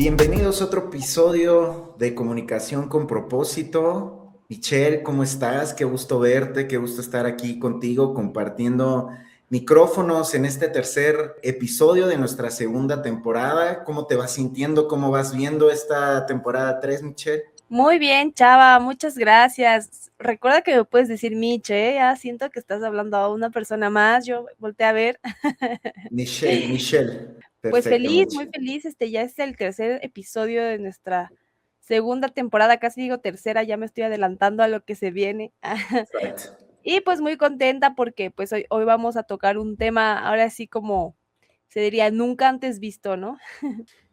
Bienvenidos a otro episodio de Comunicación con Propósito. Michelle, ¿cómo estás? Qué gusto verte, qué gusto estar aquí contigo compartiendo micrófonos en este tercer episodio de nuestra segunda temporada. ¿Cómo te vas sintiendo? ¿Cómo vas viendo esta temporada 3, Michelle? Muy bien, Chava, muchas gracias. Recuerda que me puedes decir Miche, ya siento que estás hablando a una persona más, yo volteé a ver. Michelle. Pues Perfecto, feliz, muy Michelle. feliz, ya es el tercer episodio de nuestra segunda temporada, casi digo tercera, ya me estoy adelantando a lo que se viene. Right. Y pues muy contenta porque pues hoy vamos a tocar un tema, ahora sí como se diría, nunca antes visto, ¿no?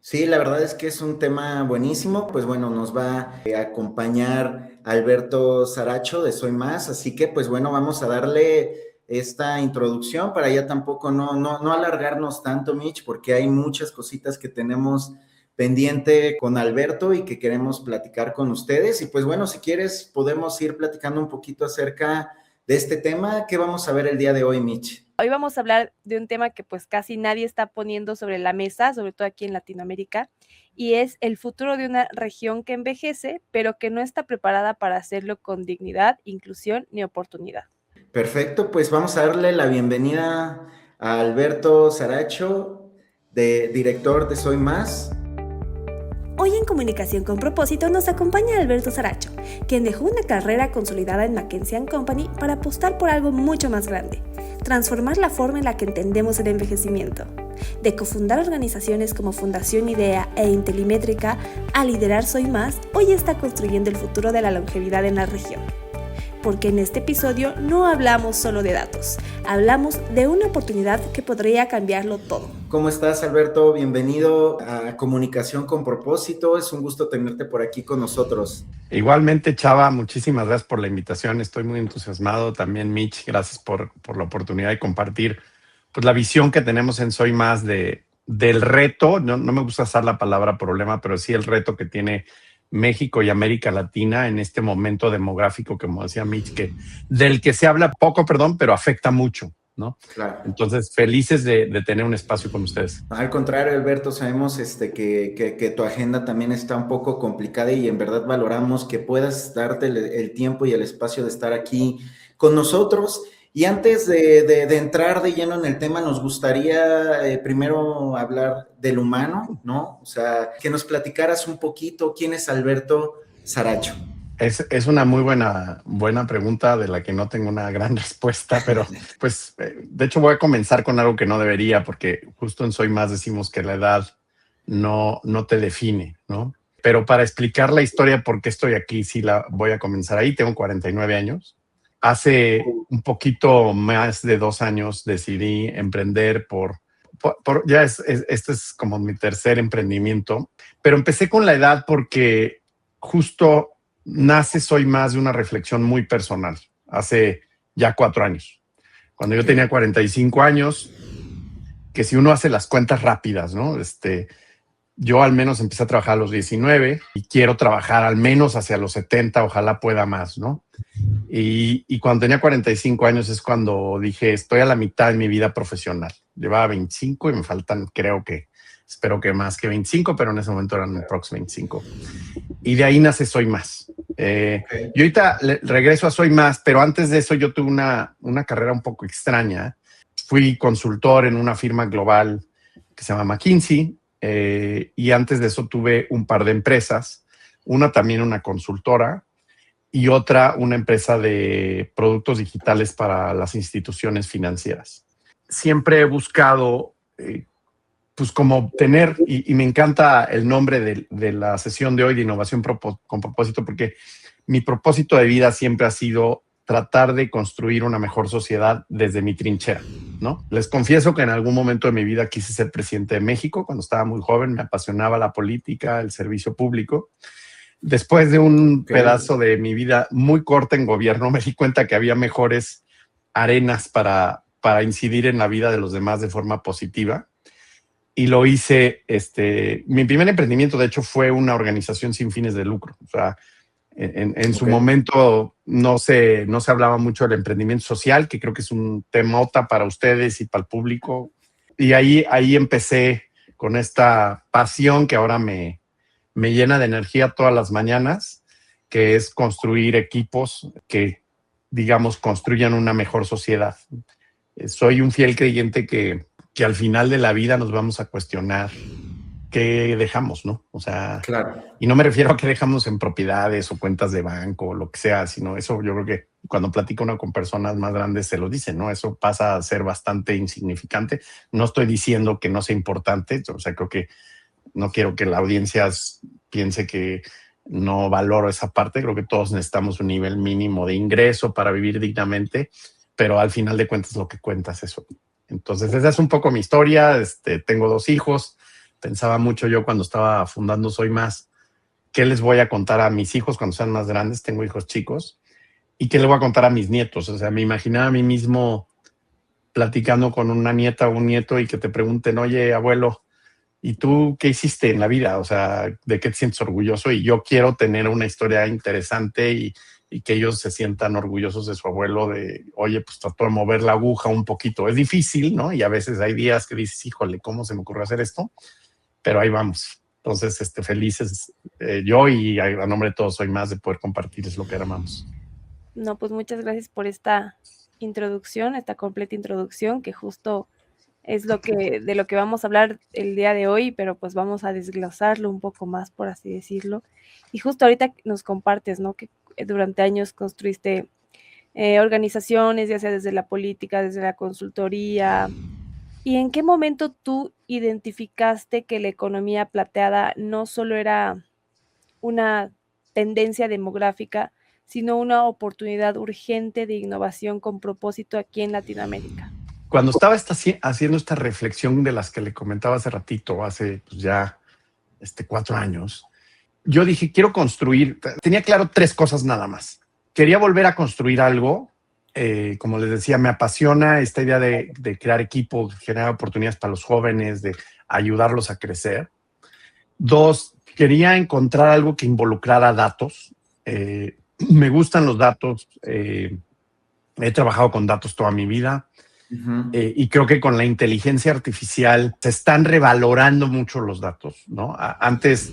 Sí, la verdad es que es un tema buenísimo. Pues bueno, nos va a acompañar Alberto Saracho de Soy Más, así que pues bueno, vamos a darle esta introducción para ya tampoco no alargarnos tanto, Mitch, porque hay muchas cositas que tenemos pendiente con Alberto y que queremos platicar con ustedes. Y pues bueno, si quieres, podemos ir platicando un poquito acerca de este tema. ¿Qué vamos a ver el día de hoy, Mitch? Hoy vamos a hablar de un tema que pues casi nadie está poniendo sobre la mesa, sobre todo aquí en Latinoamérica, y es el futuro de una región que envejece, pero que no está preparada para hacerlo con dignidad, inclusión ni oportunidad. Perfecto, pues vamos a darle la bienvenida a Alberto Saracho, director de Soy Más. Hoy en Comunicación con Propósito nos acompaña Alberto Saracho, quien dejó una carrera consolidada en McKinsey & Company para apostar por algo mucho más grande, transformar la forma en la que entendemos el envejecimiento. De cofundar organizaciones como Fundación IDEA e Intelimétrica a liderar Soy Más, hoy está construyendo el futuro de la longevidad en la región. Porque en este episodio no hablamos solo de datos, hablamos de una oportunidad que podría cambiarlo todo. ¿Cómo estás, Alberto? Bienvenido a Comunicación con Propósito. Es un gusto tenerte por aquí con nosotros. Igualmente, Chava, muchísimas gracias por la invitación. Estoy muy entusiasmado. También, Mitch, gracias por la oportunidad de compartir pues, la visión que tenemos en Soy Más del reto. No me gusta usar la palabra problema, pero sí el reto que tiene México y América Latina en este momento demográfico, como decía Mitch, del que se habla poco, pero afecta mucho, ¿no? Claro. Entonces, felices de tener un espacio con ustedes. Al contrario, Alberto, sabemos que tu agenda también está un poco complicada y en verdad valoramos que puedas darte el tiempo y el espacio de estar aquí con nosotros. Y antes de entrar de lleno en el tema, nos gustaría primero hablar del humano, ¿no? O sea, que nos platicaras un poquito quién es Alberto Saracho. Es una muy buena pregunta de la que no tengo una gran respuesta, pero pues de hecho voy a comenzar con algo que no debería, porque justo en Soy Más decimos que la edad no te define, ¿no? Pero para explicar la historia por qué estoy aquí, sí la voy a comenzar ahí. Tengo 49 años. Hace un poquito más de 2 años decidí emprender este es como mi tercer emprendimiento, pero empecé con la edad porque justo nace Soy Más de una reflexión muy personal, hace ya 4 años. Cuando yo tenía 45 años, que si uno hace las cuentas rápidas, ¿no? Yo al menos empecé a trabajar a los 19 y quiero trabajar al menos hacia los 70, ojalá pueda más, ¿no? Y cuando tenía 45 años es cuando dije, estoy a la mitad de mi vida profesional. Llevaba 25 y me faltan, espero que más que 25, pero en ese momento eran próximos 25. Y de ahí nace Soy Más. Yo ahorita regreso a Soy Más, pero antes de eso yo tuve una carrera un poco extraña. Fui consultor en una firma global que se llama McKinsey, y antes de eso tuve un par de empresas, una también una consultora y otra una empresa de productos digitales para las instituciones financieras. Siempre he buscado pues como tener, y me encanta el nombre de la sesión de hoy de Innovación con Propósito, porque mi propósito de vida siempre ha sido tratar de construir una mejor sociedad desde mi trinchera, ¿no? Les confieso que en algún momento de mi vida quise ser presidente de México. Cuando estaba muy joven me apasionaba la política, el servicio público. Después de un pedazo de mi vida muy corta en gobierno, me di cuenta que había mejores arenas para incidir en la vida de los demás de forma positiva. Y lo hice, mi primer emprendimiento, de hecho, fue una organización sin fines de lucro. O sea, en su momento no se hablaba mucho del emprendimiento social, que creo que es un temota para ustedes y para el público. Y ahí empecé con esta pasión que ahora me llena de energía todas las mañanas, que es construir equipos que, digamos, construyan una mejor sociedad. Soy un fiel creyente que al final de la vida nos vamos a cuestionar qué dejamos, ¿no? O sea, Claro. y no me refiero a qué dejamos en propiedades o cuentas de banco o lo que sea, sino eso yo creo que cuando platico uno con personas más grandes se lo dicen, ¿no? Eso pasa a ser bastante insignificante. No estoy diciendo que no sea importante, o sea, creo que no quiero que la audiencia piense que no valoro esa parte. Creo que todos necesitamos un nivel mínimo de ingreso para vivir dignamente, pero al final de cuentas lo que cuenta es eso. Entonces, esa es un poco mi historia. Tengo 2 hijos. Pensaba mucho yo cuando estaba fundando Soy Más, ¿qué les voy a contar a mis hijos cuando sean más grandes? Tengo hijos chicos. ¿Y qué le voy a contar a mis nietos? O sea, me imaginaba a mí mismo platicando con una nieta o un nieto y que te pregunten, oye, abuelo, ¿y tú qué hiciste en la vida? O sea, ¿de qué te sientes orgulloso? Y yo quiero tener una historia interesante y que ellos se sientan orgullosos de su abuelo, de, oye, pues trató de mover la aguja un poquito. Es difícil, ¿no? Y a veces hay días que dices, híjole, ¿cómo se me ocurrió hacer esto? Pero ahí vamos. Entonces, felices yo y a nombre de todos Soy Más de poder compartirles lo que amamos. No, pues muchas gracias por esta introducción, esta completa introducción, que justo es de lo que vamos a hablar el día de hoy, pero pues vamos a desglosarlo un poco más, por así decirlo. Y justo ahorita nos compartes, ¿no? Que durante años construiste organizaciones, ya sea desde la política, desde la consultoría. ¿Y en qué momento tú identificaste que la economía plateada no solo era una tendencia demográfica, sino una oportunidad urgente de innovación con propósito aquí en Latinoamérica? Cuando estaba haciendo esta reflexión de las que le comentaba hace ratito, hace pues, ya 4 años, yo dije, quiero construir, tenía claro 3 cosas nada más. Quería volver a construir algo, como les decía, me apasiona esta idea de crear equipo, generar oportunidades para los jóvenes, de ayudarlos a crecer. 2, quería encontrar algo que involucrara datos. Me gustan los datos, he trabajado con datos toda mi vida. Uh-huh. Y creo que con la inteligencia artificial se están revalorando mucho los datos, ¿no? Antes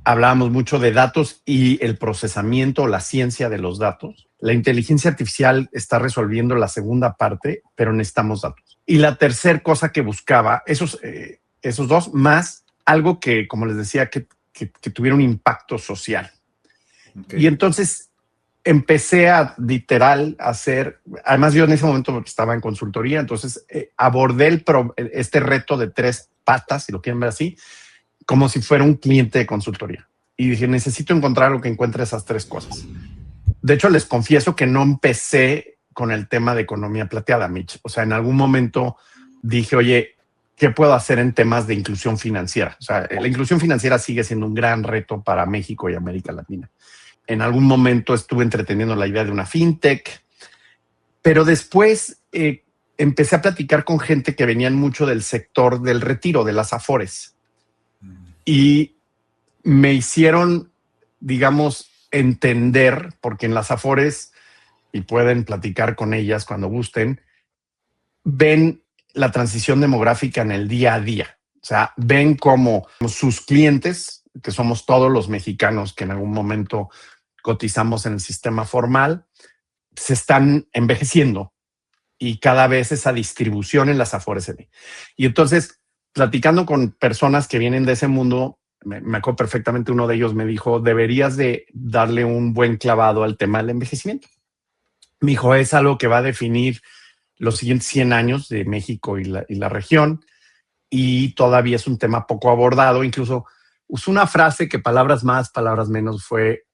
hablábamos mucho de datos y el procesamiento, la ciencia de los datos. La inteligencia artificial está resolviendo la segunda parte, pero necesitamos datos. Y la tercera cosa que buscaba, esos 2, más algo que, como les decía, que tuviera un impacto social. Okay. Y entonces empecé a literal hacer, además yo en ese momento estaba en consultoría, entonces abordé este reto de 3 patas, si lo quieren ver así, como si fuera un cliente de consultoría. Y dije, necesito encontrar lo que encuentre esas 3 cosas. De hecho, les confieso que no empecé con el tema de economía plateada, Mitch. O sea, en algún momento dije, oye, ¿qué puedo hacer en temas de inclusión financiera? O sea, la inclusión financiera sigue siendo un gran reto para México y América Latina. En algún momento estuve entreteniendo la idea de una fintech, pero después empecé a platicar con gente que venían mucho del sector del retiro, de las Afores. Y me hicieron, digamos, entender, porque en las Afores, y pueden platicar con ellas cuando gusten, ven la transición demográfica en el día a día. O sea, ven cómo sus clientes, que somos todos los mexicanos que en algún momento cotizamos en el sistema formal, se están envejeciendo y cada vez esa distribución en las Afores se ve. Y entonces, platicando con personas que vienen de ese mundo, me acuerdo perfectamente, uno de ellos me dijo, deberías de darle un buen clavado al tema del envejecimiento. Me dijo, es algo que va a definir los siguientes 100 años de México y la región, y todavía es un tema poco abordado. Incluso usó una frase que palabras más, palabras menos fue,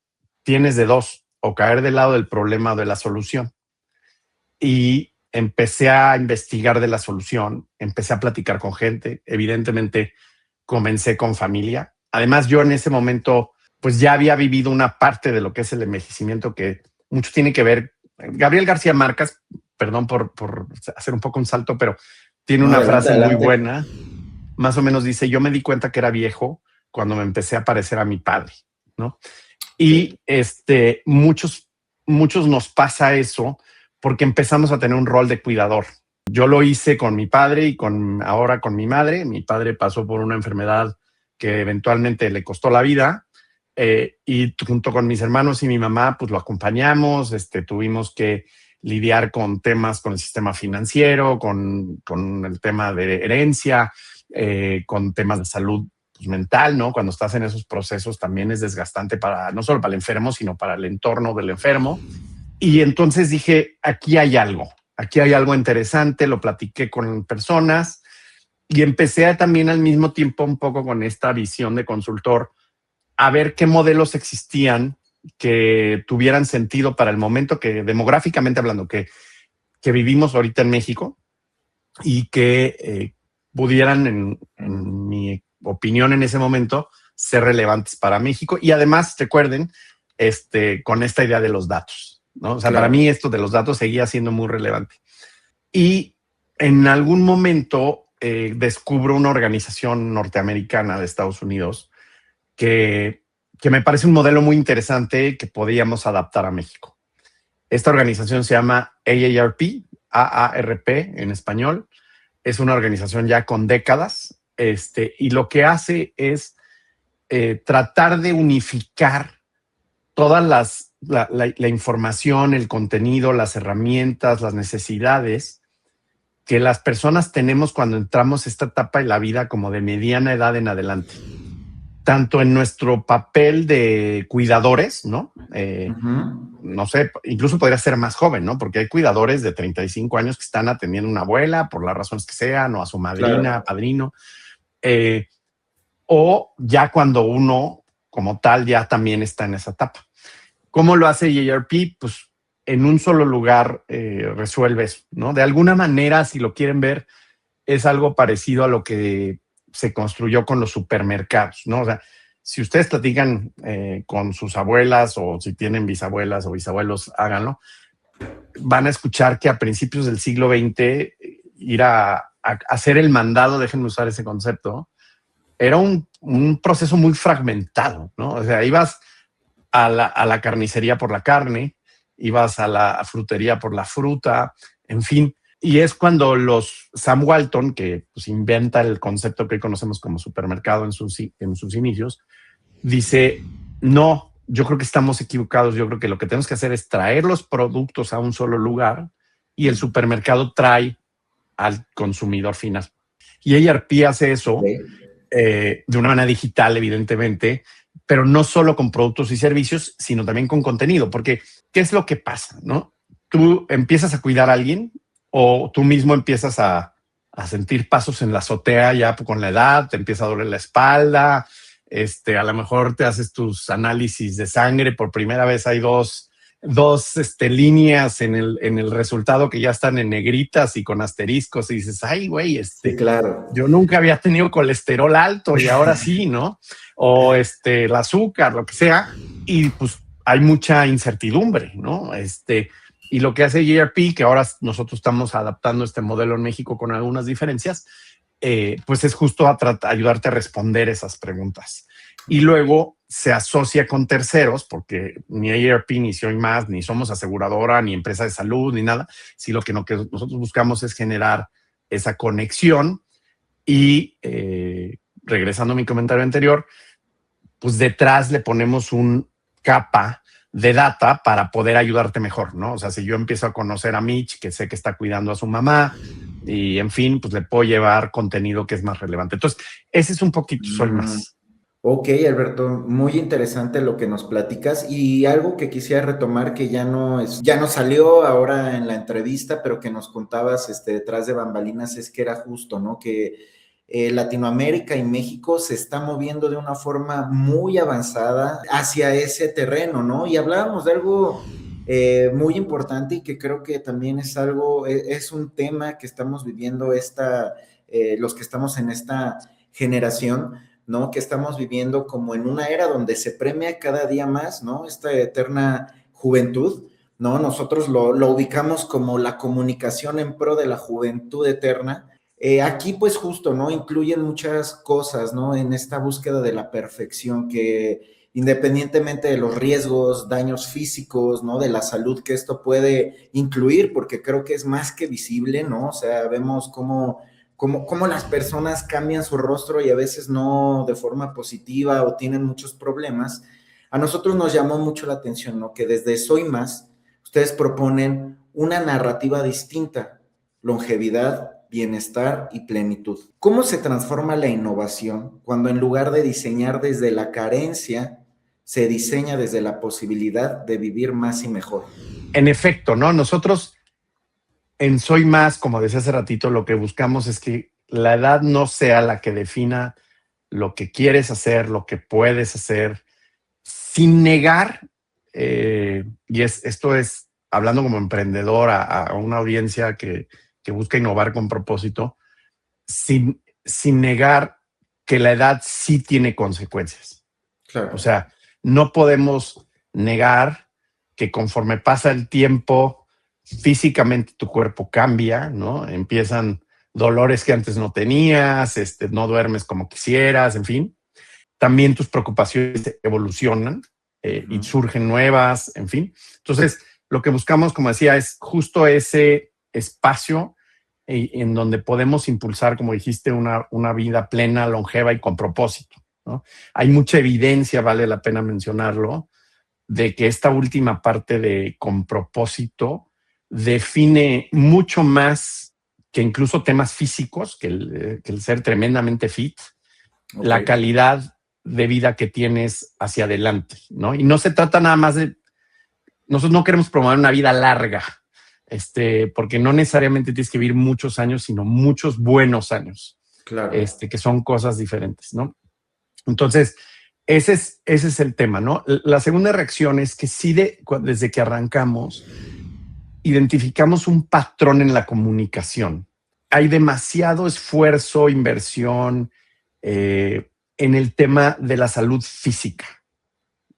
tienes de 2, o caer del lado del problema o de la solución. Y empecé a investigar de la solución, empecé a platicar con gente, evidentemente comencé con familia. Además, yo en ese momento pues ya había vivido una parte de lo que es el envejecimiento que mucho tiene que ver. Gabriel García Márquez, perdón por hacer un poco un salto, pero tiene una frase muy buena. Más o menos dice, yo me di cuenta que era viejo cuando me empecé a parecer a mi padre, ¿no? Y muchos nos pasa eso porque empezamos a tener un rol de cuidador. Yo lo hice con mi padre y ahora con mi madre. Mi padre pasó por una enfermedad que eventualmente le costó la vida, y junto con mis hermanos y mi mamá, pues lo acompañamos. Tuvimos que lidiar con temas con el sistema financiero, con el tema de herencia, con temas de salud, pues, mental, ¿no? Cuando estás en esos procesos también es desgastante no solo para el enfermo, sino para el entorno del enfermo. Y entonces dije, aquí hay algo interesante, lo platiqué con personas y empecé también al mismo tiempo un poco con esta visión de consultor a ver qué modelos existían que tuvieran sentido para el momento que, demográficamente hablando, que vivimos ahorita en México, y que pudieran, en mi opinión en ese momento, ser relevantes para México. Y además, recuerden, con esta idea de los datos, ¿no? O sea, Claro. para mí esto de los datos seguía siendo muy relevante. Y en algún momento descubro una organización norteamericana de Estados Unidos que me parece un modelo muy interesante que podíamos adaptar a México. Esta organización se llama AARP, AARP en español. Es una organización ya con décadas, y lo que hace es tratar de unificar todas la información, el contenido, las herramientas, las necesidades que las personas tenemos cuando entramos a esta etapa de la vida como de mediana edad en adelante. Tanto en nuestro papel de cuidadores, ¿no? No sé, incluso podría ser más joven, ¿no? Porque hay cuidadores de 35 años que están atendiendo a una abuela por las razones que sean, o a su madrina, Claro. padrino. O ya cuando uno, como tal, ya también está en esa etapa. ¿Cómo lo hace AARP? Pues en un solo lugar resuelve eso, ¿no? De alguna manera, si lo quieren ver, es algo parecido a lo que se construyó con los supermercados, ¿no? O sea, si ustedes platican con sus abuelas, o si tienen bisabuelas o bisabuelos, háganlo, van a escuchar que a principios del siglo XX ir a hacer el mandado, déjenme usar ese concepto, era un proceso muy fragmentado, ¿no? O sea, ibas a la carnicería por la carne, ibas a la frutería por la fruta, en fin. Y es cuando Sam Walton, que pues inventa el concepto que hoy conocemos como supermercado en sus inicios, dice, no, yo creo que estamos equivocados. Yo creo que lo que tenemos que hacer es traer los productos a un solo lugar, y el supermercado trae al consumidor final. Y AARP hace eso de una manera digital, evidentemente, pero no solo con productos y servicios, sino también con contenido. Porque, ¿qué es lo que pasa, no? Tú empiezas a cuidar a alguien, o tú mismo empiezas a sentir pasos en la azotea ya con la edad, te empieza a doler la espalda, a lo mejor te haces tus análisis de sangre, por primera vez hay dos líneas en el resultado que ya están en negritas y con asteriscos, y dices, ay, güey, Sí, claro. yo nunca había tenido colesterol alto y ahora sí, ¿no? O el azúcar, lo que sea, y pues hay mucha incertidumbre, ¿no? Y lo que hace AARP, que ahora nosotros estamos adaptando este modelo en México con algunas diferencias, pues es justo ayudarte a responder esas preguntas. Y luego se asocia con terceros, porque ni AARP, ni Soy Más, ni somos aseguradora, ni empresa de salud, ni nada. Sí, lo que nosotros buscamos es generar esa conexión. Y regresando a mi comentario anterior, pues detrás le ponemos un capa de data para poder ayudarte mejor, ¿no? O sea, si yo empiezo a conocer a Mitch, que sé que está cuidando a su mamá, y en fin, pues le puedo llevar contenido que es más relevante. Entonces, ese es un poquito Soy Más. Ok, Alberto, muy interesante lo que nos platicas, y algo que quisiera retomar que ya no salió ahora en la entrevista, pero que nos contabas detrás de bambalinas, es que era justo, ¿no? Que Latinoamérica y México se está moviendo de una forma muy avanzada hacia ese terreno, ¿no? Y hablábamos de algo muy importante, y que creo que también es un tema que estamos viviendo los que estamos en esta generación, ¿no? Que estamos viviendo como en una era donde se premia cada día más, ¿no? Esta eterna juventud, ¿no? Nosotros lo ubicamos como la comunicación en pro de la juventud eterna. Aquí, pues justo, ¿no? Incluyen muchas cosas, ¿no? En esta búsqueda de la perfección, que independientemente de los riesgos, daños físicos, ¿no? De la salud que esto puede incluir, porque creo que es más que visible, ¿no? O sea, vemos cómo las personas cambian su rostro y a veces no de forma positiva o tienen muchos problemas. A nosotros nos llamó mucho la atención, ¿no? Que desde Soy Más, ustedes proponen una narrativa distinta, longevidad, bienestar y plenitud. ¿Cómo se transforma la innovación cuando en lugar de diseñar desde la carencia, se diseña desde la posibilidad de vivir más y mejor? En efecto, ¿no? Nosotros en Soy Más, como decía hace ratito, lo que buscamos es que la edad no sea la que defina lo que quieres hacer, lo que puedes hacer, sin negar, esto es hablando como emprendedor a una audiencia que busca innovar con propósito, sin negar que la edad sí tiene consecuencias. Claro. O sea, no podemos negar que conforme pasa el tiempo, físicamente tu cuerpo cambia, ¿no? Empiezan dolores que antes no tenías, no duermes como quisieras, en fin. También tus preocupaciones evolucionan y surgen nuevas, en fin. Entonces, lo que buscamos, como decía, es justo ese espacio en donde podemos impulsar, como dijiste, una vida plena, longeva y con propósito, ¿no? Hay mucha evidencia, vale la pena mencionarlo, de que esta última parte de con propósito define mucho más que incluso temas físicos, que el ser tremendamente fit, okay, la calidad de vida que tienes hacia adelante, ¿no? Y no se trata nada más de... Nosotros no queremos promover una vida larga, porque no necesariamente tienes que vivir muchos años, sino muchos buenos años, claro, que son cosas diferentes, ¿no? Entonces, ese es el tema, ¿no? La segunda reacción es que sí, desde que arrancamos, identificamos un patrón en la comunicación. Hay demasiado esfuerzo, inversión en el tema de la salud física,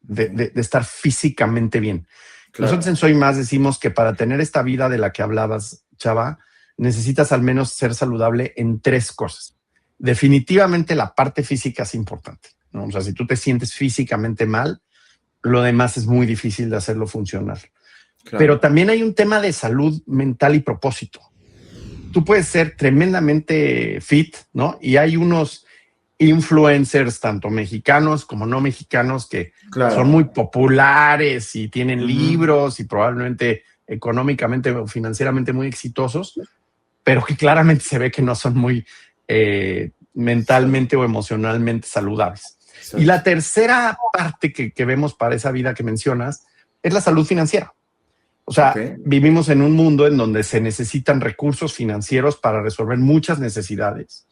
de estar físicamente bien. Claro. Nosotros en Soy Más decimos que para tener esta vida de la que hablabas, Chava, necesitas al menos ser saludable en 3 cosas. Definitivamente la parte física es importante, ¿no? O sea, si tú te sientes físicamente mal, lo demás es muy difícil de hacerlo funcionar. Claro. Pero también hay un tema de salud mental y propósito. Tú puedes ser tremendamente fit, ¿no? Y hay unos influencers, tanto mexicanos como no mexicanos, que claro, son muy populares y tienen libros y probablemente económicamente o financieramente muy exitosos, pero que claramente se ve que no son muy mentalmente o emocionalmente saludables. Sí. Y la tercera parte que vemos para esa vida que mencionas es la salud financiera. O sea, vivimos en un mundo en donde se necesitan recursos financieros para resolver muchas necesidades.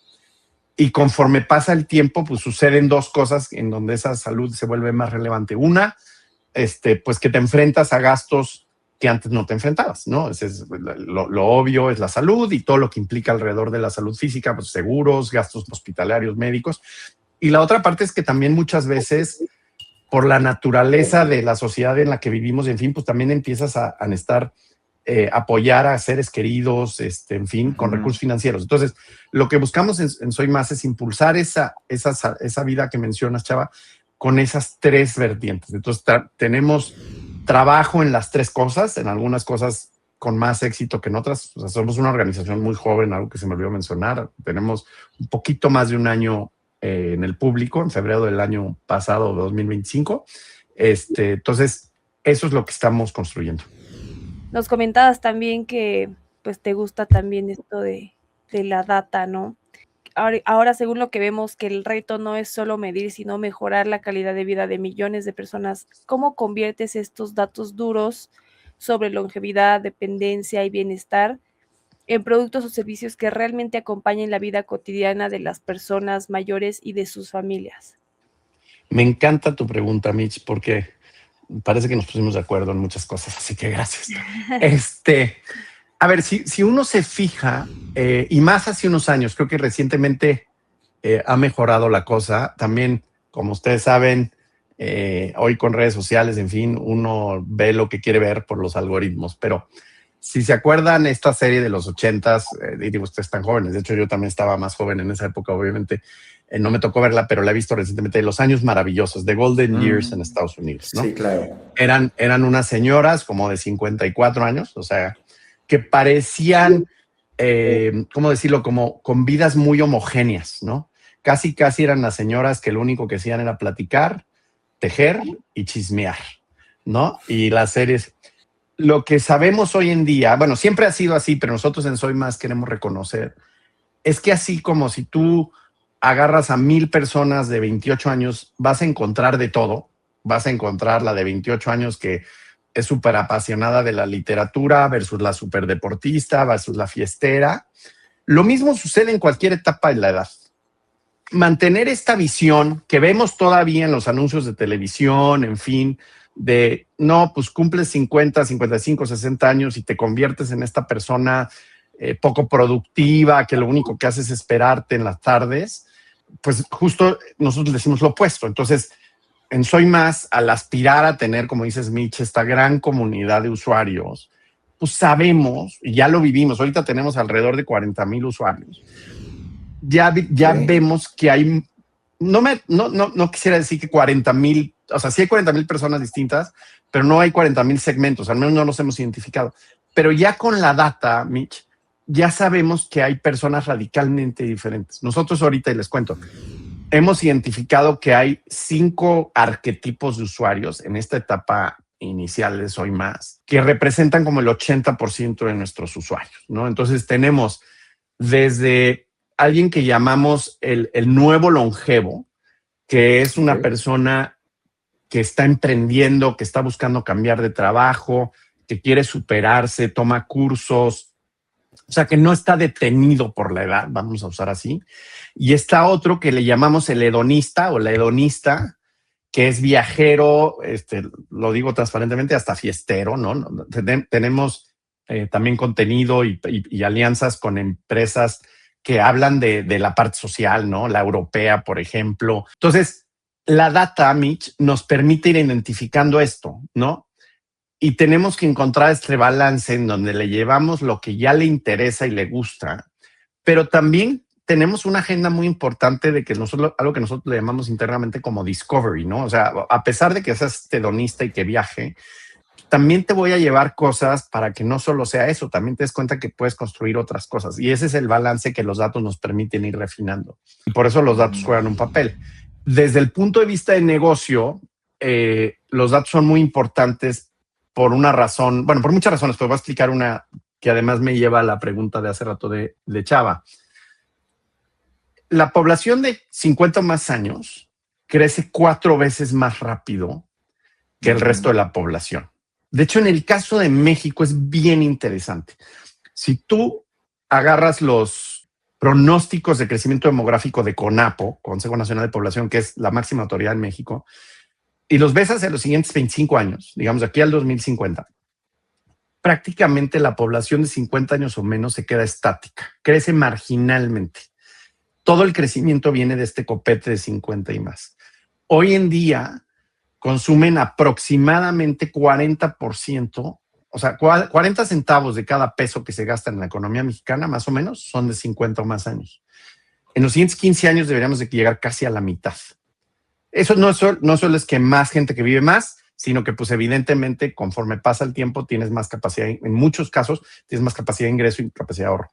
Y conforme pasa el tiempo, pues suceden 2 cosas en donde esa salud se vuelve más relevante. Una, pues que te enfrentas a gastos que antes no te enfrentabas, ¿no? Ese es lo obvio, es la salud y todo lo que implica alrededor de la salud física, pues seguros, gastos hospitalarios, médicos. Y la otra parte es que también muchas veces, por la naturaleza de la sociedad en la que vivimos, en fin, pues también empiezas a necesitar apoyar a seres queridos, en fin, con recursos financieros. Entonces, lo que buscamos en Soy Más es impulsar esa vida que mencionas, Chava, con esas 3 vertientes. Entonces, tenemos trabajo en las 3 cosas, en algunas cosas con más éxito que en otras. O sea, somos una organización muy joven, algo que se me olvidó mencionar. Tenemos un poquito más de un año en el público, en febrero del año pasado, 2025. Entonces, eso es lo que estamos construyendo. Nos comentabas también que pues te gusta también esto de la data, ¿no? Ahora, según lo que vemos, que el reto no es solo medir, sino mejorar la calidad de vida de millones de personas. ¿Cómo conviertes estos datos duros sobre longevidad, dependencia y bienestar en productos o servicios que realmente acompañen la vida cotidiana de las personas mayores y de sus familias? Me encanta tu pregunta, Mitch, porque parece que nos pusimos de acuerdo en muchas cosas, así que gracias. A ver, si uno se fija, y más hace unos años, creo que recientemente ha mejorado la cosa. También, como ustedes saben, hoy con redes sociales, en fin, uno ve lo que quiere ver por los algoritmos. Pero si se acuerdan, esta serie de los 80s, digo, ustedes están jóvenes, de hecho yo también estaba más joven en esa época, obviamente, no me tocó verla, pero la he visto recientemente, Los Años Maravillosos, The Golden Years en Estados Unidos, ¿no? Sí, claro. Eran unas señoras como de 54 años, o sea, que parecían, ¿cómo decirlo? Como con vidas muy homogéneas, ¿no? Casi eran las señoras que lo único que hacían era platicar, tejer y chismear, ¿no? Y las series, lo que sabemos hoy en día, bueno, siempre ha sido así, pero nosotros en Soy Más queremos reconocer, es que así como si tú agarras a 1000 personas de 28 años, vas a encontrar de todo. Vas a encontrar la de 28 años que es súper apasionada de la literatura versus la súper deportista versus la fiestera. Lo mismo sucede en cualquier etapa de la edad. Mantener esta visión que vemos todavía en los anuncios de televisión, en fin, de no, pues cumples 50, 55, 60 años y te conviertes en esta persona poco productiva, que lo único que hace es esperarte en las tardes, pues justo nosotros decimos lo opuesto. Entonces, en Soy Más, al aspirar a tener, como dices, Mitch, esta gran comunidad de usuarios, pues sabemos, y ya lo vivimos, ahorita tenemos alrededor de 40,000 usuarios. Ya vemos que hay, no quisiera decir que 40,000, o sea, sí hay 40,000 personas distintas, pero no hay 40,000 segmentos, al menos no los hemos identificado. Pero ya con la data, Mitch, ya sabemos que hay personas radicalmente diferentes. Nosotros ahorita, y les cuento, hemos identificado que hay 5 arquetipos de usuarios en esta etapa inicial de Soy Más, que representan como el 80% de nuestros usuarios, ¿no? Entonces tenemos desde alguien que llamamos el nuevo longevo, que es una persona que está emprendiendo, que está buscando cambiar de trabajo, que quiere superarse, toma cursos, o sea, que no está detenido por la edad, vamos a usar así. Y está otro que le llamamos el hedonista o la hedonista, que es viajero, lo digo transparentemente, hasta fiestero, ¿no? Tenemos también contenido y alianzas con empresas que hablan de la parte social, ¿no? La europea, por ejemplo. Entonces, la data, Mitch, nos permite ir identificando esto, ¿no? Y tenemos que encontrar este balance en donde le llevamos lo que ya le interesa y le gusta, pero también tenemos una agenda muy importante de que algo que nosotros le llamamos internamente como discovery, ¿no? O sea, a pesar de que seas hedonista y que viaje, también te voy a llevar cosas para que no solo sea eso, también te des cuenta que puedes construir otras cosas. Y ese es el balance que los datos nos permiten ir refinando. Y por eso los datos juegan un papel. Desde el punto de vista de negocio, los datos son muy importantes por una razón, bueno, por muchas razones, pero voy a explicar una que además me lleva a la pregunta de hace rato de Chava. La población de 50 o más años crece 4 veces más rápido que el resto de la población. De hecho, en el caso de México es bien interesante. Si tú agarras los pronósticos de crecimiento demográfico de CONAPO, Consejo Nacional de Población, que es la máxima autoridad en México, y los ves hacia los siguientes 25 años, digamos aquí al 2050, prácticamente la población de 50 años o menos se queda estática, crece marginalmente. Todo el crecimiento viene de este copete de 50 y más. Hoy en día consumen aproximadamente 40%, o sea, 40 centavos de cada peso que se gasta en la economía mexicana, más o menos, son de 50 o más años. En los siguientes 15 años deberíamos de llegar casi a la mitad. Eso no solo es que más gente que vive más, sino que pues evidentemente conforme pasa el tiempo tienes más capacidad, en muchos casos tienes más capacidad de ingreso y capacidad de ahorro.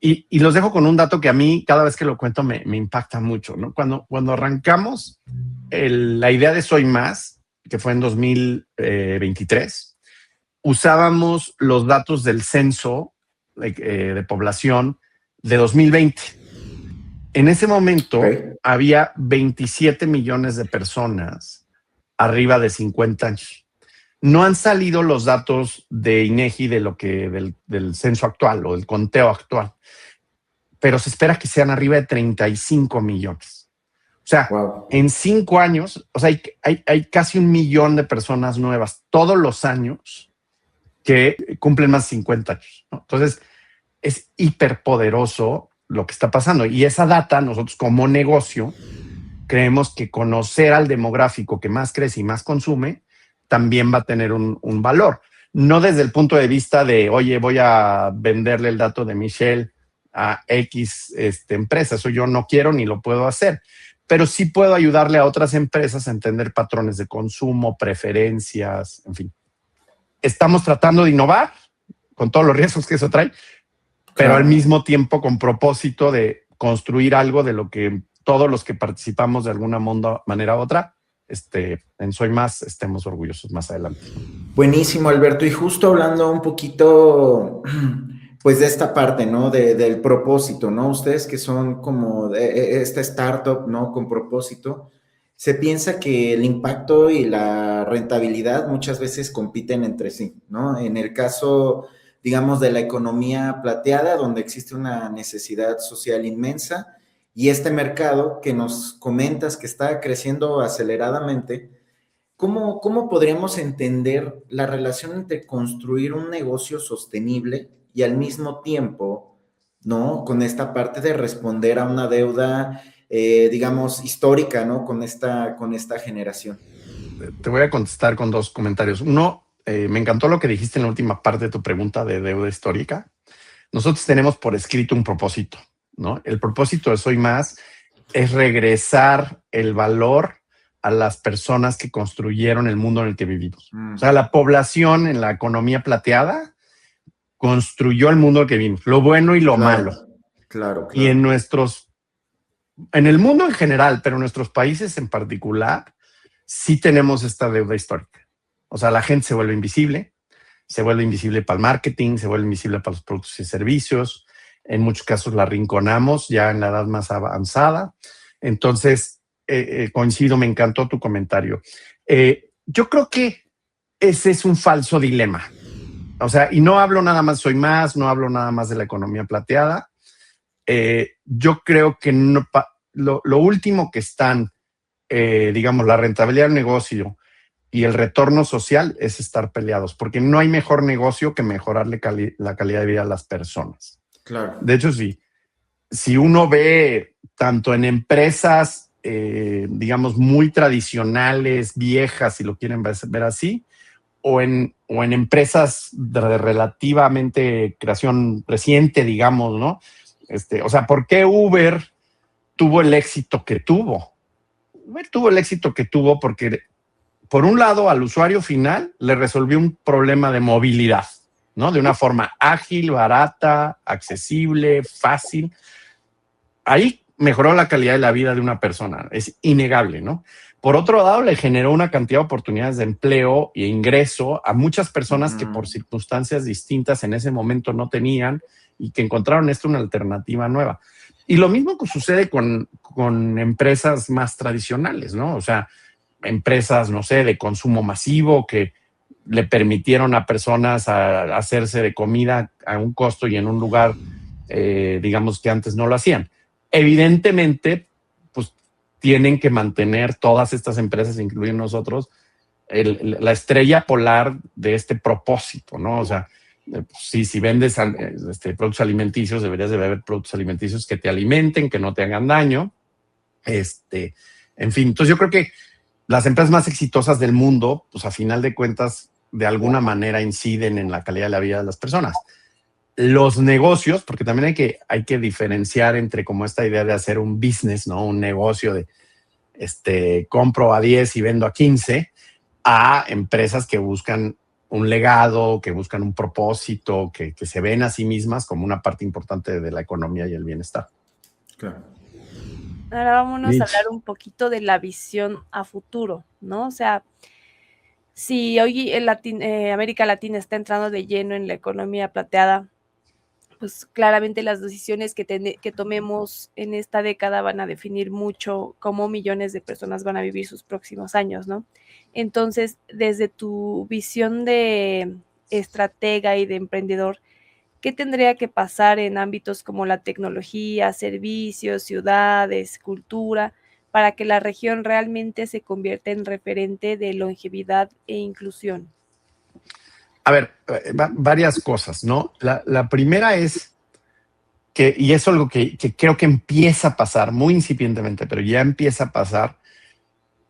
Y los dejo con un dato que a mí cada vez que lo cuento me impacta mucho, ¿no? Cuando arrancamos la idea de Soy Más, que fue en 2023, usábamos los datos del censo de población de 2020. En ese momento había 27 millones de personas arriba de 50 años. No han salido los datos de INEGI del censo actual o del conteo actual, pero se espera que sean arriba de 35 millones. O sea, en 5 años, o sea, hay casi 1 millón de personas nuevas todos los años que cumplen más de 50 años, ¿no? Entonces, es hiperpoderoso lo que está pasando. Y esa data, nosotros como negocio, creemos que conocer al demográfico que más crece y más consume, también va a tener un valor. No desde el punto de vista de, oye, voy a venderle el dato de Michelle a X empresa. Eso yo no quiero ni lo puedo hacer. Pero sí puedo ayudarle a otras empresas a entender patrones de consumo, preferencias, en fin. Estamos tratando de innovar con todos los riesgos que eso trae, pero al mismo tiempo con propósito de construir algo de lo que todos los que participamos de alguna manera u otra, en Soy Más, estemos orgullosos más adelante. Buenísimo, Alberto. Y justo hablando un poquito, pues de esta parte, ¿no? Del propósito, ¿no? Ustedes que son como esta startup, ¿no? Con propósito, se piensa que el impacto y la rentabilidad muchas veces compiten entre sí, ¿no? En el caso, digamos, de la economía plateada, donde existe una necesidad social inmensa, y este mercado que nos comentas que está creciendo aceleradamente, ¿cómo podríamos entender la relación entre construir un negocio sostenible y al mismo tiempo, ¿no? Con esta parte de responder a una deuda, digamos, histórica, ¿no? Con esta generación. Te voy a contestar con 2 comentarios. Uno, me encantó lo que dijiste en la última parte de tu pregunta de deuda histórica. Nosotros tenemos por escrito un propósito, ¿no? El propósito de Soy Más es regresar el valor a las personas que construyeron el mundo en el que vivimos. O sea, la población en la economía plateada construyó el mundo en el que vivimos, lo bueno y lo malo. Claro. Y en el mundo en general, pero en nuestros países en particular, sí tenemos esta deuda histórica. O sea, la gente se vuelve invisible para el marketing, se vuelve invisible para los productos y servicios. En muchos casos la arrinconamos ya en la edad más avanzada. Entonces, coincido, me encantó tu comentario. Yo creo que ese es un falso dilema. O sea, y no hablo nada más Soy Más, no hablo nada más de la economía plateada. Yo creo que lo último que están, digamos, la rentabilidad del negocio y el retorno social es estar peleados, porque no hay mejor negocio que mejorarle la calidad de vida a las personas. Claro. De hecho, sí. Si uno ve tanto en empresas, digamos, muy tradicionales, viejas, si lo quieren ver así, o en empresas de relativamente creación reciente, digamos, ¿no? O sea, ¿por qué Uber tuvo el éxito que tuvo? Uber tuvo el éxito que tuvo porque, por un lado, al usuario final le resolvió un problema de movilidad, ¿no? De una forma ágil, barata, accesible, fácil. Ahí mejoró la calidad de la vida de una persona, es innegable, ¿no? Por otro lado, le generó una cantidad de oportunidades de empleo e ingreso a muchas personas que por circunstancias distintas en ese momento no tenían y que encontraron esto una alternativa nueva. Y lo mismo que sucede con empresas más tradicionales, ¿no? O sea, empresas, no sé, de consumo masivo que le permitieron a personas a hacerse de comida a un costo y en un lugar, digamos, que antes no lo hacían. Evidentemente, pues tienen que mantener todas estas empresas, incluyendo nosotros, la estrella polar de este propósito, ¿no? O sea, si vendes productos alimenticios, deberías de beber productos alimenticios que te alimenten, que no te hagan daño. En fin, entonces yo creo que las empresas más exitosas del mundo, pues a final de cuentas, de alguna manera inciden en la calidad de la vida de las personas. Los negocios, porque también hay que diferenciar entre como esta idea de hacer un business, ¿no? Un negocio de compro a 10 y vendo a 15, a empresas que buscan un legado, que buscan un propósito, que se ven a sí mismas como una parte importante de la economía y el bienestar. Claro. Ahora vámonos a hablar un poquito de la visión a futuro, ¿no? O sea, si hoy América Latina está entrando de lleno en la economía plateada, pues claramente las decisiones que tomemos en esta década van a definir mucho cómo millones de personas van a vivir sus próximos años, ¿no? Entonces, desde tu visión de estratega y de emprendedor, ¿qué tendría que pasar en ámbitos como la tecnología, servicios, ciudades, cultura, para que la región realmente se convierta en referente de longevidad e inclusión? A ver, varias cosas, ¿no? La primera es que, y es algo que creo que empieza a pasar muy incipientemente, pero ya empieza a pasar,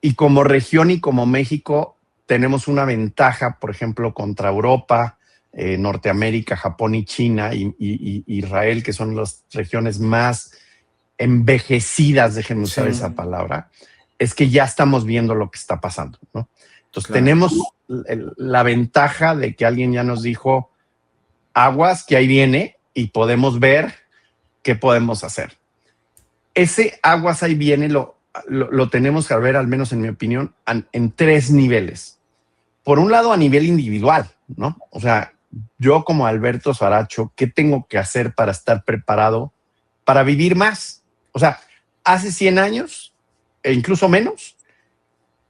y como región y como México tenemos una ventaja, por ejemplo, contra Europa, Norteamérica, Japón y China y Israel, que son las regiones más envejecidas, déjenme usar esa palabra, es que ya estamos viendo lo que está pasando, ¿no? Entonces tenemos la ventaja de que alguien ya nos dijo, aguas, que ahí viene, y podemos ver qué podemos hacer. Ese aguas ahí viene lo tenemos que ver, al menos en mi opinión, en 3 niveles. Por un lado, a nivel individual, ¿no? O sea, yo como Alberto Saracho, ¿qué tengo que hacer para estar preparado para vivir más? O sea, hace 100 años, e incluso menos,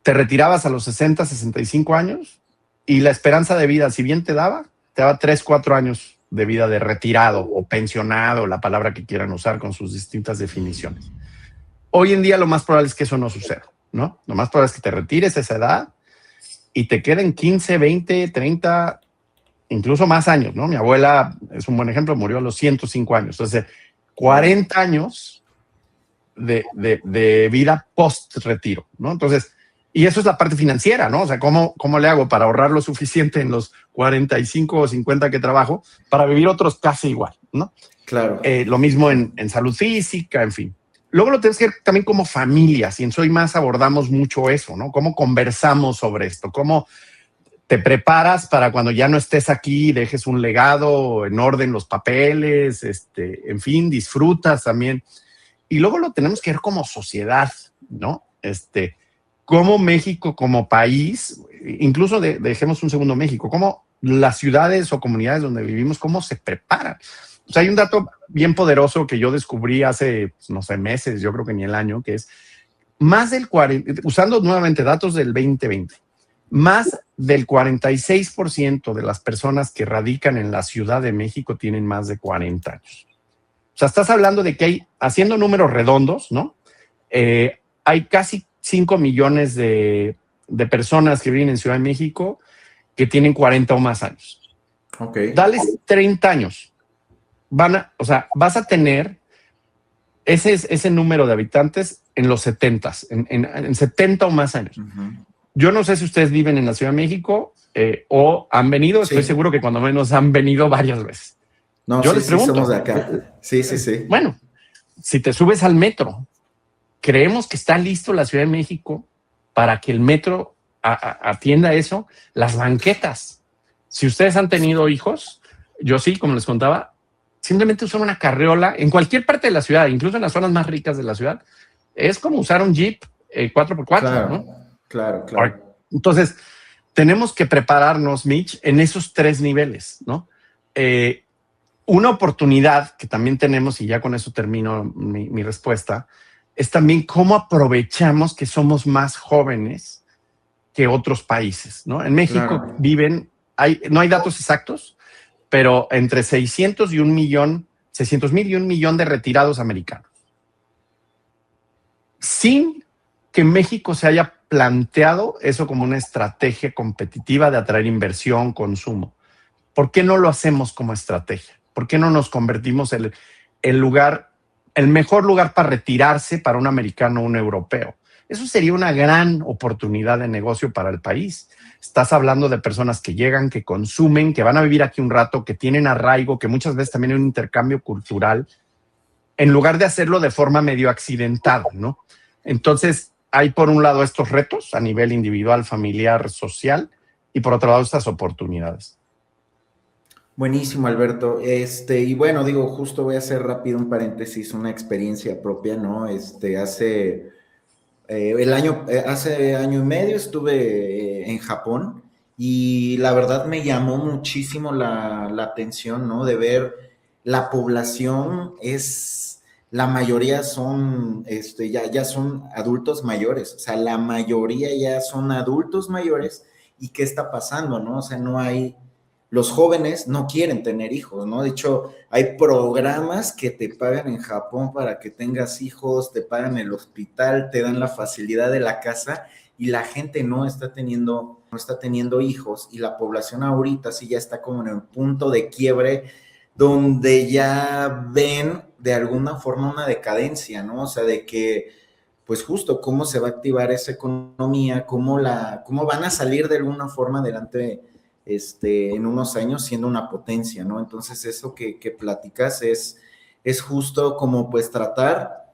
te retirabas a los 60, 65 años y la esperanza de vida, si bien te daba 3, 4 años de vida de retirado o pensionado, la palabra que quieran usar con sus distintas definiciones. Hoy en día lo más probable es que eso no suceda, ¿no? Lo más probable es que te retires a esa edad y te queden 15, 20, 30, incluso más años, ¿no? Mi abuela es un buen ejemplo, murió a los 105 años. Entonces, 40 años de vida post-retiro, ¿no? Entonces, y eso es la parte financiera, ¿no? O sea, ¿cómo le hago para ahorrar lo suficiente en los 45 o 50 que trabajo para vivir otros casi igual, ¿no? Claro. Lo mismo en salud física, en fin. Luego lo tenemos que ver también como familias, y en Soy Más abordamos mucho eso, ¿no? Cómo conversamos sobre esto, cómo te preparas para cuando ya no estés aquí, dejes un legado en orden, los papeles, en fin, disfrutas también. Y luego lo tenemos que ver como sociedad, ¿no? Como México, como país, incluso dejemos un segundo México, como las ciudades o comunidades donde vivimos, cómo se preparan. O sea, hay un dato bien poderoso que yo descubrí hace, no sé, meses, yo creo que ni el año, que es más del 40%, usando nuevamente datos del 2020, más del 46% de las personas que radican en la Ciudad de México tienen más de 40 años. O sea, estás hablando de que hay, haciendo números redondos, ¿no? Hay casi 5 millones de personas que viven en Ciudad de México que tienen 40 o más años. Okay. Dales 30 años. Vas a tener ese número de habitantes en los 70s, en 70 o más años. Uh-huh. Yo no sé si ustedes viven en la Ciudad de México o han venido. Sí. Estoy seguro que cuando menos han venido varias veces. No, yo les pregunto. Sí, somos de acá. Sí. Bueno, si te subes al metro, creemos que está listo la Ciudad de México para que el metro atienda eso. Las banquetas. Si ustedes han tenido hijos, yo sí, como les contaba, simplemente usar una carriola en cualquier parte de la ciudad, incluso en las zonas más ricas de la ciudad, es como usar un Jeep 4x4, claro, ¿no? Claro. Entonces, tenemos que prepararnos, Mitch, en esos 3 niveles, ¿no? Una oportunidad que también tenemos, y ya con eso termino mi respuesta, es también cómo aprovechamos que somos más jóvenes que otros países, ¿no? En México viven, no hay datos exactos, pero entre 600 y 1 millón, 600,000 y 1 millón de retirados americanos. Sin que México se haya planteado eso como una estrategia competitiva de atraer inversión, consumo. ¿Por qué no lo hacemos como estrategia? ¿Por qué no nos convertimos en el mejor lugar para retirarse para un americano o un europeo? Eso sería una gran oportunidad de negocio para el país. Estás hablando de personas que llegan, que consumen, que van a vivir aquí un rato, que tienen arraigo, que muchas veces también hay un intercambio cultural, en lugar de hacerlo de forma medio accidental, ¿no? Entonces, hay por un lado estos retos a nivel individual, familiar, social, y por otro lado estas oportunidades. Buenísimo, Alberto. Y bueno, digo, justo voy a hacer rápido un paréntesis, una experiencia propia, ¿no? Hace año y medio estuve en Japón y la verdad me llamó muchísimo la atención, ¿no? De ver la población la mayoría son, ya son adultos mayores, o sea, la mayoría ya son adultos mayores. ¿Y qué está pasando, no? O sea, los jóvenes no quieren tener hijos, ¿no? De hecho, hay programas que te pagan en Japón para que tengas hijos, te pagan el hospital, te dan la facilidad de la casa y la gente no está teniendo hijos y la población ahorita sí ya está como en el punto de quiebre donde ya ven de alguna forma una decadencia, ¿no? O sea, de que pues justo cómo se va a activar esa economía, cómo van a salir de alguna forma adelante en unos años siendo una potencia, ¿no? Entonces eso que platicas es justo como pues tratar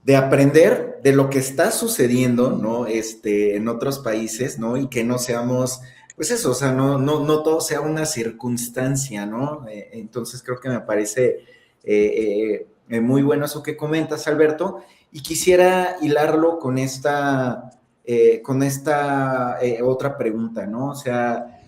de aprender de lo que está sucediendo, ¿no? En otros países, ¿no? Y que no seamos, pues eso, o sea, no todo sea una circunstancia, ¿no? Entonces creo que me parece muy bueno eso que comentas, Alberto, y quisiera hilarlo con esta otra pregunta, ¿no? O sea,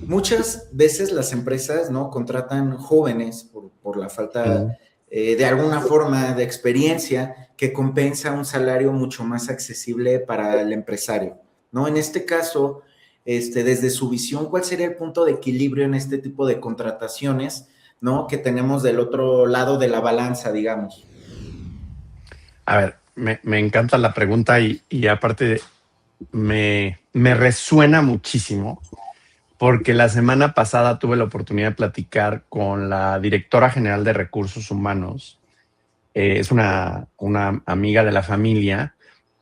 muchas veces las empresas, ¿no? Contratan jóvenes por la falta de alguna forma de experiencia que compensa un salario mucho más accesible para el empresario, ¿no? En este caso, desde su visión, ¿cuál sería el punto de equilibrio en este tipo de contrataciones, ¿no? Que tenemos del otro lado de la balanza, digamos. A ver, me encanta la pregunta y aparte me resuena muchísimo porque la semana pasada tuve la oportunidad de platicar con la directora general de Recursos Humanos. Es una amiga de la familia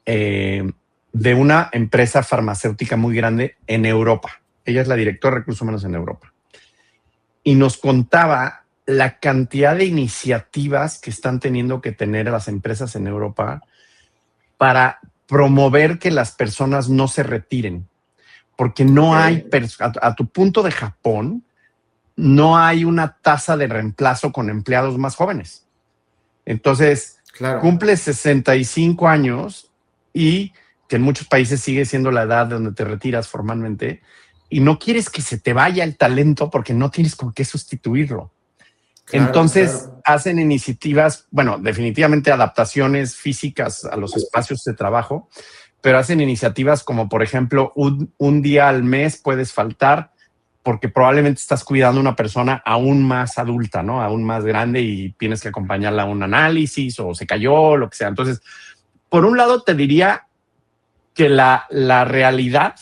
de una empresa farmacéutica muy grande en Europa. Ella es la directora de Recursos Humanos en Europa. Y nos contaba la cantidad de iniciativas que están teniendo que tener las empresas en Europa para promover que las personas no se retiren. Porque no hay, a tu punto de Japón, no hay una tasa de reemplazo con empleados más jóvenes. Entonces, claro, cumples 65 años y que en muchos países sigue siendo la edad donde te retiras formalmente y no quieres que se te vaya el talento porque no tienes con qué sustituirlo. Claro, entonces, hacen iniciativas, bueno, definitivamente adaptaciones físicas a los espacios de trabajo, pero hacen iniciativas como, por ejemplo, un día al mes puedes faltar porque probablemente estás cuidando a una persona aún más adulta, ¿no? Aún más grande y tienes que acompañarla a un análisis o se cayó, lo que sea. Entonces, por un lado te diría que la realidad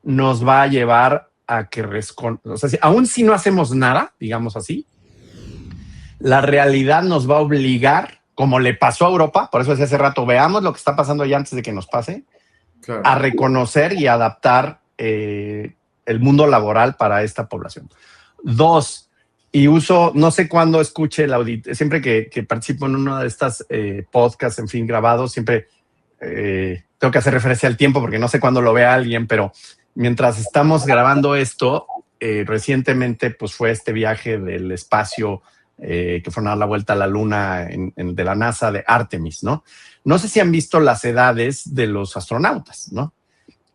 nos va a llevar a que, o sea, aún si no hacemos nada, digamos así, la realidad nos va a obligar, como le pasó a Europa, por eso decía hace rato, veamos lo que está pasando ya antes de que nos pase, claro, a reconocer y adaptar el mundo laboral para esta población. 2, y uso, no sé cuándo escuche el auditorio, siempre que participo en uno de estas podcasts, en fin, grabados, siempre tengo que hacer referencia al tiempo porque no sé cuándo lo vea alguien, pero mientras estamos grabando esto, recientemente pues fue este viaje del espacio que fueron a dar la vuelta a la luna de la NASA de Artemis, ¿no? No sé si han visto las edades de los astronautas, ¿no?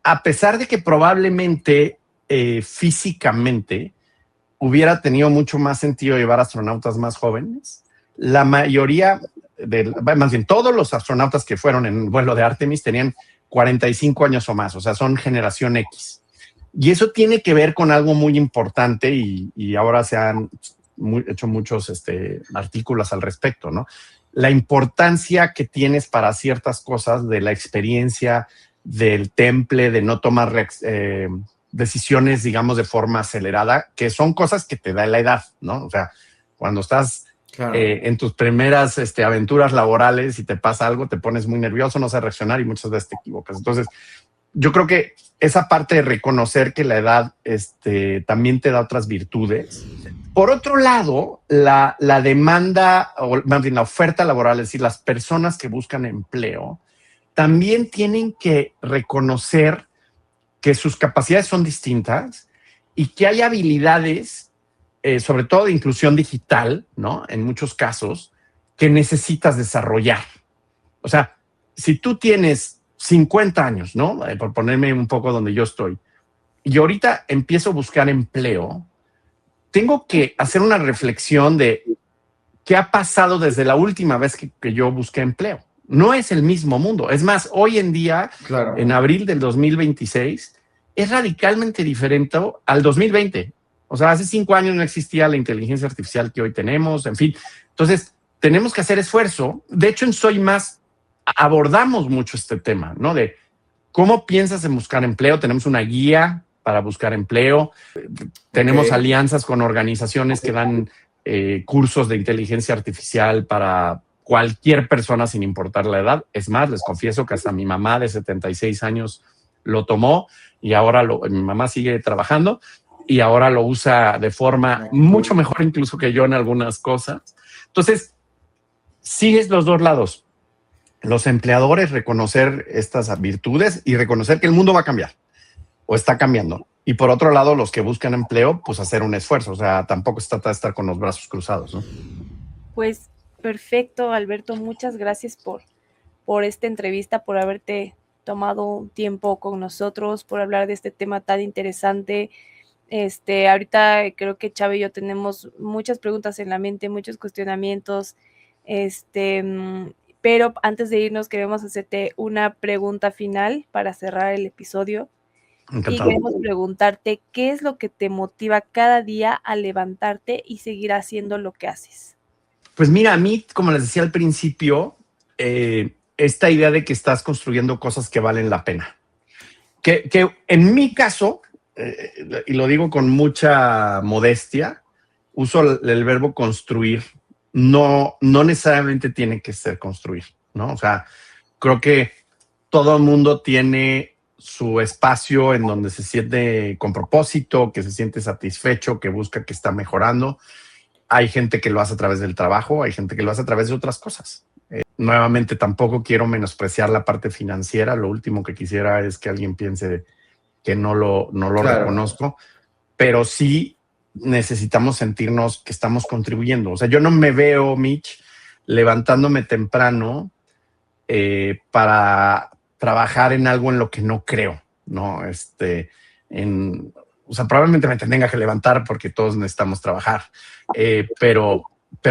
A pesar de que probablemente físicamente hubiera tenido mucho más sentido llevar astronautas más jóvenes, la mayoría, más bien todos los astronautas que fueron en el vuelo de Artemis tenían 45 años o más, o sea, son generación X. Y eso tiene que ver con algo muy importante y ahora se han hecho muchos artículos al respecto, ¿no? La importancia que tienes para ciertas cosas de la experiencia, del temple, de no tomar decisiones, digamos, de forma acelerada, que son cosas que te da la edad, ¿no? O sea, cuando estás claro, en tus primeras aventuras laborales y te pasa algo, te pones muy nervioso, no sabes reaccionar y muchas veces te equivocas. Entonces, yo creo que esa parte de reconocer que la edad también te da otras virtudes. Por otro lado, la demanda, o más bien la oferta laboral, es decir, las personas que buscan empleo, también tienen que reconocer que sus capacidades son distintas y que hay habilidades, sobre todo de inclusión digital, ¿no? En muchos casos, que necesitas desarrollar. O sea, si tú tienes 50 años, ¿no? Por ponerme un poco donde yo estoy, y ahorita empiezo a buscar empleo, tengo que hacer una reflexión de qué ha pasado desde la última vez que yo busqué empleo. No es el mismo mundo. Es más, hoy en día, claro, en abril del 2026, es radicalmente diferente al 2020. O sea, hace 5 años no existía la inteligencia artificial que hoy tenemos, en fin. Entonces, tenemos que hacer esfuerzo. De hecho, en Soy Más abordamos mucho este tema, ¿no? De cómo piensas en buscar empleo. Tenemos una guía para buscar empleo. Tenemos alianzas con organizaciones que dan cursos de inteligencia artificial para cualquier persona sin importar la edad. Es más, les confieso que hasta mi mamá de 76 años lo tomó y ahora mi mamá sigue trabajando. y ahora lo usa de forma mucho mejor incluso que yo en algunas cosas. Entonces, sigues los dos lados. Los empleadores reconocer estas virtudes y reconocer que el mundo va a cambiar o está cambiando. Y por otro lado, los que buscan empleo, pues hacer un esfuerzo. O sea, tampoco se trata de estar con los brazos cruzados, ¿no? Pues perfecto, Alberto. Muchas gracias por esta entrevista, por haberte tomado un tiempo con nosotros, por hablar de este tema tan interesante. Ahorita creo que Chava y yo tenemos muchas preguntas en la mente, muchos cuestionamientos, pero antes de irnos queremos hacerte una pregunta final para cerrar el episodio. Encantado. Y queremos preguntarte, ¿qué es lo que te motiva cada día a levantarte y seguir haciendo lo que haces? Pues mira, a mí, como les decía al principio, esta idea de que estás construyendo cosas que valen la pena. Que en mi caso, y lo digo con mucha modestia, uso el verbo construir. No necesariamente tiene que ser construir, ¿no? O sea, creo que todo el mundo tiene su espacio en donde se siente con propósito, que se siente satisfecho, que busca que está mejorando. Hay gente que lo hace a través del trabajo, hay gente que lo hace a través de otras cosas. Nuevamente, tampoco quiero menospreciar la parte financiera. Lo último que quisiera es que alguien piense que no lo claro, reconozco, pero sí necesitamos sentirnos que estamos contribuyendo. O sea, yo no me veo, Mitch, levantándome temprano para trabajar en algo en lo que no creo, ¿no? O sea, probablemente me tenga que levantar porque todos necesitamos trabajar, pero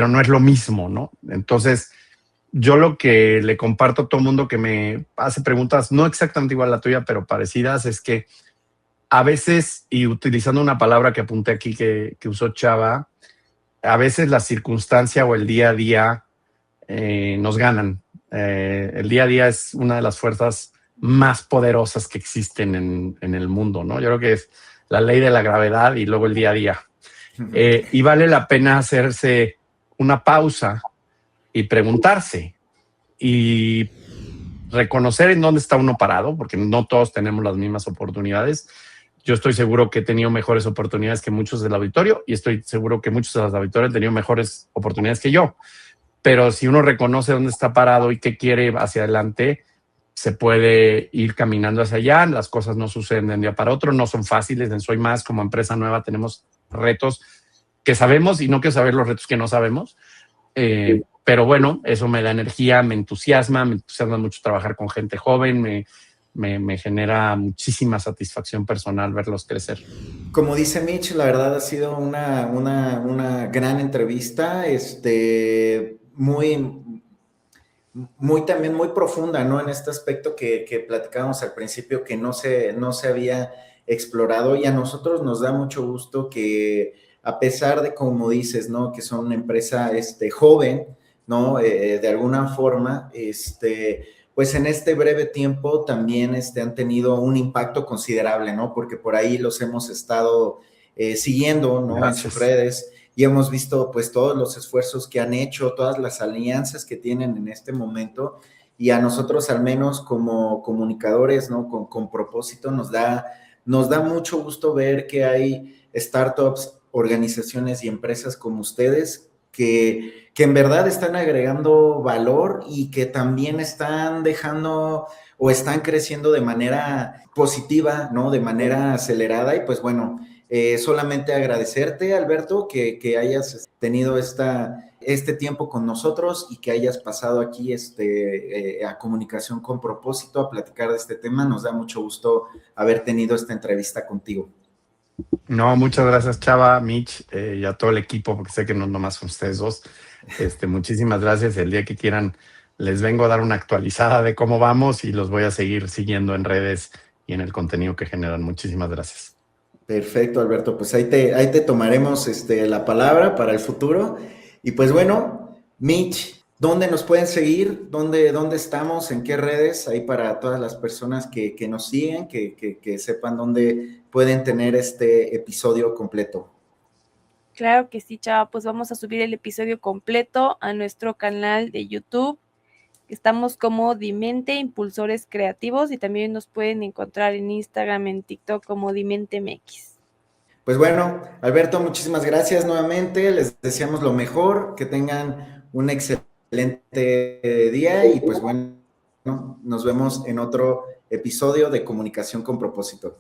no es lo mismo, ¿no? Entonces, yo lo que le comparto a todo el mundo que me hace preguntas, no exactamente igual a la tuya, pero parecidas, es que a veces, y utilizando una palabra que apunté aquí que usó Chava, a veces la circunstancia o el día a día nos ganan. El día a día es una de las fuerzas más poderosas que existen en el mundo, ¿no? Yo creo que es la ley de la gravedad y luego el día a día. Y vale la pena hacerse una pausa y preguntarse y reconocer en dónde está uno parado, porque no todos tenemos las mismas oportunidades. Yo estoy seguro que he tenido mejores oportunidades que muchos del auditorio y estoy seguro que muchos de los auditorios han tenido mejores oportunidades que yo. Pero si uno reconoce dónde está parado y qué quiere hacia adelante, se puede ir caminando hacia allá. Las cosas no suceden de un día para otro, no son fáciles. En Soy Más, como empresa nueva, tenemos retos que sabemos y no quiero saber los retos que no sabemos. Pero bueno, eso me da energía, me entusiasma mucho trabajar con gente joven, me genera muchísima satisfacción personal verlos crecer. Como dice Mitch, la verdad ha sido una gran entrevista, también muy profunda, ¿no? En este aspecto que platicábamos al principio, que no se había explorado, y a nosotros nos da mucho gusto que, a pesar de, como dices, ¿no? Que son una empresa joven, ¿no? De alguna forma, pues en este breve tiempo también han tenido un impacto considerable, ¿no? Porque por ahí los hemos estado siguiendo, ¿no? Gracias. En sus redes, y hemos visto pues todos los esfuerzos que han hecho, todas las alianzas que tienen en este momento, y a nosotros, al menos como comunicadores, ¿no? Con propósito, nos da mucho gusto ver que hay startups, organizaciones y empresas como ustedes que en verdad están agregando valor y que también están dejando o están creciendo de manera positiva, ¿no? De manera acelerada. Y pues bueno, solamente agradecerte, Alberto, que hayas tenido este tiempo con nosotros y que hayas pasado aquí a Comunicación con Propósito a platicar de este tema. Nos da mucho gusto haber tenido esta entrevista contigo. No, muchas gracias, Chava, Mitch, y a todo el equipo, porque sé que no nomás son ustedes dos. Muchísimas gracias. El día que quieran les vengo a dar una actualizada de cómo vamos y los voy a seguir siguiendo en redes y en el contenido que generan. Muchísimas gracias. Perfecto, Alberto. Pues ahí te tomaremos la palabra para el futuro. Y pues bueno, Mitch, ¿dónde nos pueden seguir? ¿Dónde estamos? ¿En qué redes? Ahí para todas las personas que nos siguen, que sepan dónde pueden tener este episodio completo. Claro que sí, Chava, pues vamos a subir el episodio completo a nuestro canal de YouTube. Estamos como Dimente Impulsores Creativos y también nos pueden encontrar en Instagram, en TikTok como Dimente MX. Pues bueno, Alberto, muchísimas gracias nuevamente. Les deseamos lo mejor, que tengan un excelente día y pues bueno, nos vemos en otro episodio de Comunicación con Propósito.